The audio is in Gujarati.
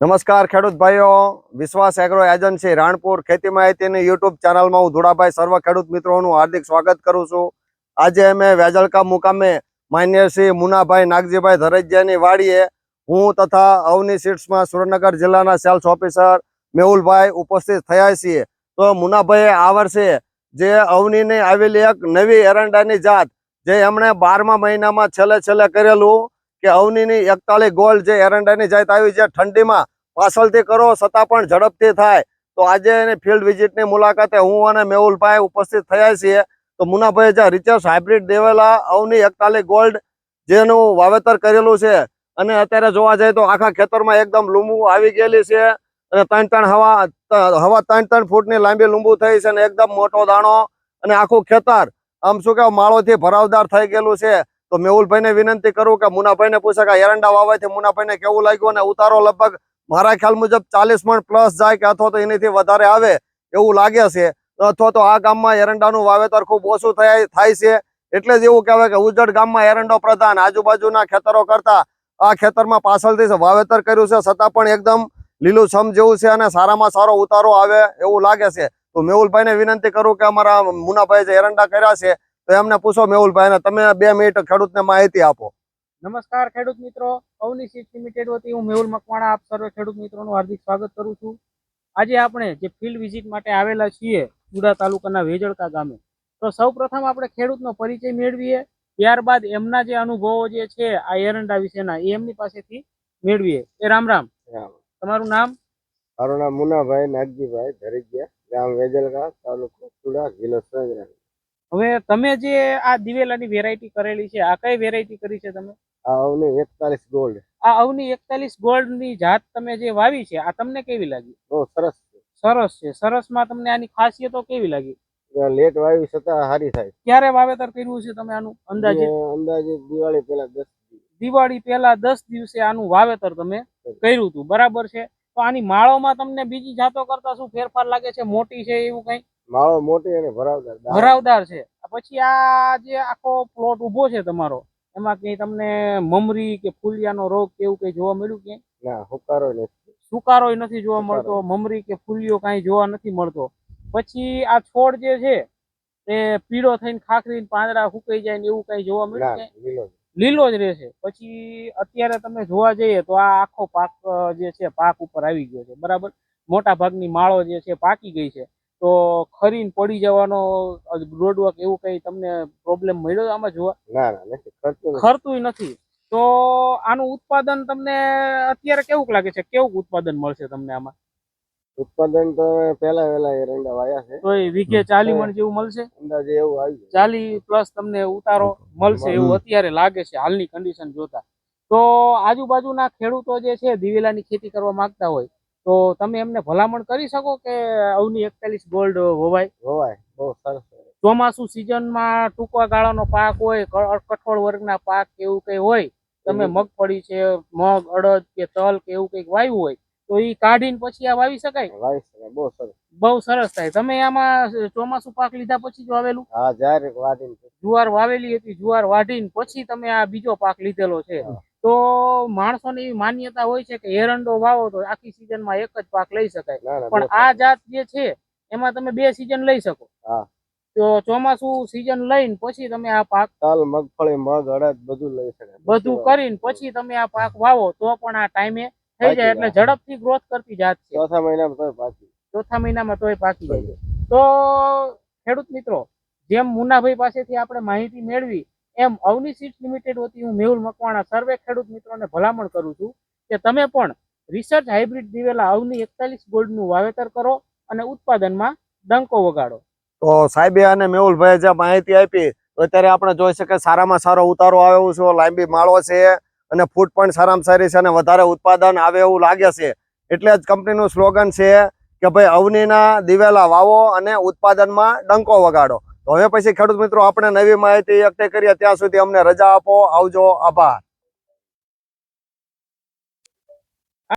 નમસ્કાર ખેડૂત ભાઈઓ, વિશ્વાસ એગ્રો એજન્સી રાણપુર ખેતી માહિતીની યુટ્યુબ ચેનલમાં હું ધુડાભાઈ સર્વ ખેડૂત મિત્રોનું હાર્દિક સ્વાગત કરું છું. આજે અમે વેજલકા મુકામે માન્ય શ્રી મુનાભાઈ નાગજીભાઈ ધરજીયાની વાડીએ હું તથા અવની સીડ્સમાં સુરેન્દ્રનગર જિલ્લાના સેલ્સ ઓફિસર મેહુલભાઈ ઉપસ્થિત થયા છીએ. તો મુનાભાઈએ આ વર્ષે જે અવનીની આવેલી એક નવી એરંડાની જાત જે એમણે 12મા મહિનામાં છેલ્લે કરેલું કે અવનીની 41 ગોલ્ડ જે એરંડાની જાત આવી છે, ઠંડીમાં પાછળથી કરો છતાં પણ ઝડપથી થાય. તો આજે એની ફિલ્ડ વિઝિટની મુલાકાતે હું અને મેહુલભાઈ ઉપસ્થિત થયા છીએ. તો મુનાભાઈએ જે રિચર્સ હાઇબ્રિડ દેવેલા અવની 41 ગોલ્ડ જેનું વાવેતર કરેલું છે અને અત્યારે જોવા જાય તો આખા ખેતરમાં એકદમ લૂંબુ આવી ગયેલી છે અને 3 ફૂટની લાંબી લૂંબુ થઈ છે અને એકદમ મોટો દાણો અને આખું ખેતર આમ શું કે માળોથી ભરાવદાર થઈ ગયેલું છે. તો મેહુલભાઈને વિનંતી કરું કે મુનાભાઈને પૂછે કે એરંડા વાવવાથી મુનાભાઈને કેવું લાગ્યું અને ઉતારો લગભગ મારા ખ્યાલ મુજબ 40 મણ પ્લસ જાય કે અથવા તો એનાથી વધારે આવે એવું લાગે છે, અથવા તો આ ગામમાં એરંડાનું વાવેતર ખૂબ ઓછું થાય છે. એટલે જ એવું કહેવાય કે ઉજ્જડ ગામમાં એરંડો પ્રધાન. આજુબાજુના ખેતરો કરતા આ ખેતરમાં પાછળથી વાવેતર કર્યું છે છતાં પણ એકદમ લીલુંછમ જેવું છે અને સારામાં સારો ઉતારો આવે એવું લાગે છે. તો મેહુલભાઈને વિનંતી કરું કે અમારા મુનાભાઈ જે એરંડા કર્યા છે તો એમને પૂછો મેહુલભાઈ, તમે 2 મિનિટ ખેડૂતને માહિતી આપો. નમસ્કાર ખેડૂત મિત્રો, અવની સીડ્સ લિમિટેડ વતી હું મેહુલ મકવાણા આપ સર્વે ખેડૂત મિત્રોનું હાર્દિક સ્વાગત કરું છું. આજે આપણે જે ફિલ્ડ વિઝિટ માટે આવેલા છીએ ચુડા તાલુકાના વેજળકા ગામે, તો સૌપ્રથમ આપણે ખેડૂતનો પરિચય મેળવીએ, ત્યારબાદ એમના જે અનુભવો જે છે આ એરંડા વિશેના એ એમની પાસેથી મેળવીએ. રામ રામ. તમારું નામ? મારું નામ મુનાભાઈ નાગજીભાઈ ધરજીયા, ગામ વેજલકા, તાલુકો ચુડા, જિલ્લો સુરેન્દ્રનગર. હવે તમે જે આ દિવેલાની વેરાયટી કરેલી છે, આ કઈ વેરાયટી કરી છે તમે? આ અવની 41 ગોલ્ડ. આ અવની 41 ગોલ્ડ ની જાત તમે જે વાવી છે આ તમને કેવી લાગી? બહુ સરસ છે. સરસ છે. સરસમાં તમને આની ખાસિયતો કેવી લાગી? લેટ વાવી છતાં સારી થાય. ક્યારે વાવેતર કર્યું છે તમે આનું? અંદાજે દિવાળી પહેલા 10 દિવસ. દિવાળી પહેલા 10 દિવસે આનું વાવેતર તમે કર્યું હતું, બરાબર છે. તો આની માળોમાં તમને બીજી જાતો કરતા શું ફેરફાર લાગે છે? મોટી છે એવું કઈ? માળો મોટી અને ભરાવદાર છે. પછી આ જે આખો પ્લોટ ઉભો છે તમારો, એમાં કઈ તમને મમરી કે ફૂલિયાનો રોગ કે એવું કઈ જોવા મળ્યું? કે ના, સુકારો નથી જોવા મળતો, મમરી કે ફૂલિયો કઈ જોવા નથી મળતો. પછી આ છોડ જે છે તે પીળો થઈને ખાખરીને પાંદડા સુકાઈ જાય ને એવું કઈ જોવા મળ્યું? લીલો જ રહેશે. પછી અત્યારે તમે જોવા જઈએ તો આ આખો પાક જે છે પાક ઉપર આવી ગયો છે, બરાબર. મોટા ભાગની માળો જે છે પાકી ગઈ છે. તો ખરીને પડી જવાનો રોડવર્ક એવું કઈ તમને પ્રોબ્લેમ મળ્યો આમાં જોવા? ના, નથી ખરતું નથી. તો આનું ઉત્પાદન તમને અત્યારે કેવું લાગે છે? કેવું ઉત્પાદન મળશે તમને આમાં? ઉત્પાદન તો પહેલા એરંડા વાયા છે તો વીઘે 40 મણ જેવું મળશે અંદાજે, એવું આવી 40 પ્લસ તમને ઉતારો મળશે એવું અત્યારે લાગે છે હાલની કન્ડિશન જોતા. તો આજુબાજુના ખેડૂતો જે છે દિવેલાની ખેતી કરવા માંગતા હોય તો તમે એમને ભલામણ કરી શકો કે અવની 41 ગોલ્ડ વવાય? બહુ સરસ. ચોમાસુ સિઝનમાં ટૂંકા ગાળાનો પાક હોય, કઠોળ વર્ગના પાક એવું કઈ હોય, તમે મગફળી છે, મગ, અડદ કે તલ કે એવું કઈક વાવ્યું હોય તો એ કાઢીને પછી આ વાવી શકાય? બહુ સરસ થાય. તમે આમાં ચોમાસુ પાક લીધા પછી જ વાવેલું? જુવાર વાવેલી હતી, જુવાર વાઢીને પછી તમે આ બીજો પાક લીધેલો છે. તો માણસોની એવી માન્યતા હોય છે કે એરંડો વાવો તો આખી સિઝનમાં એક જ પાક લઈ શકાય, પણ આ જાત જે છે એમાં તમે 2 સિઝન લઈ શકો. તો ચોમાસુ સિઝન લઈને પછી તમે આ પાક તલ, મગફળી, મગ, અડદ બધું લઈ શકાય. બધું કરીને પછી તમે આ પાક વાવો તો પણ આ ટાઈમે થઈ જાય, એટલે ઝડપથી ગ્રોથ કરતી જાત છે. ચોથા મહિનામાં તોય પાકી જાય. તો ખેડૂત મિત્રો, જેમ મુનાભાઈ પાસેથી આપણે માહિતી મેળવી એમ અવની સીડ્સ લિમિટેડ વતી હું મેહુલ મકવાણા સર્વે ખેડૂત મિત્રોને ભલામણ કરું છું કે તમે પણ રિસર્ચ હાઇબ્રિડ દિવેલા અવની 41 ગોલ્ડ નું વાવેતર કરો અને ઉત્પાદનમાં ડંકો વગાડો. તો સાહેબે અને મેહુલભાઈ જે માહિતી આપી તો અત્યારે આપણે જોઈ શકીએ સારામાં સારો ઉતારો આવે એવું છે, લાંબી માળો છે અને ફૂટ પણ સારામાં સારી છે અને વધારે ઉત્પાદન આવે એવું લાગે છે. એટલે જ કંપનીનું સ્લોગન છે કે ભાઈ અવનીના દિવેલા વાવો અને ઉત્પાદનમાં ડંકો વગાડો. તો હવે પછી ખેડૂત મિત્રો આપણે નવી માહિતી એકઠી કરીએ, ત્યાં સુધી અમને રજા આપો. આવજો. આભાર.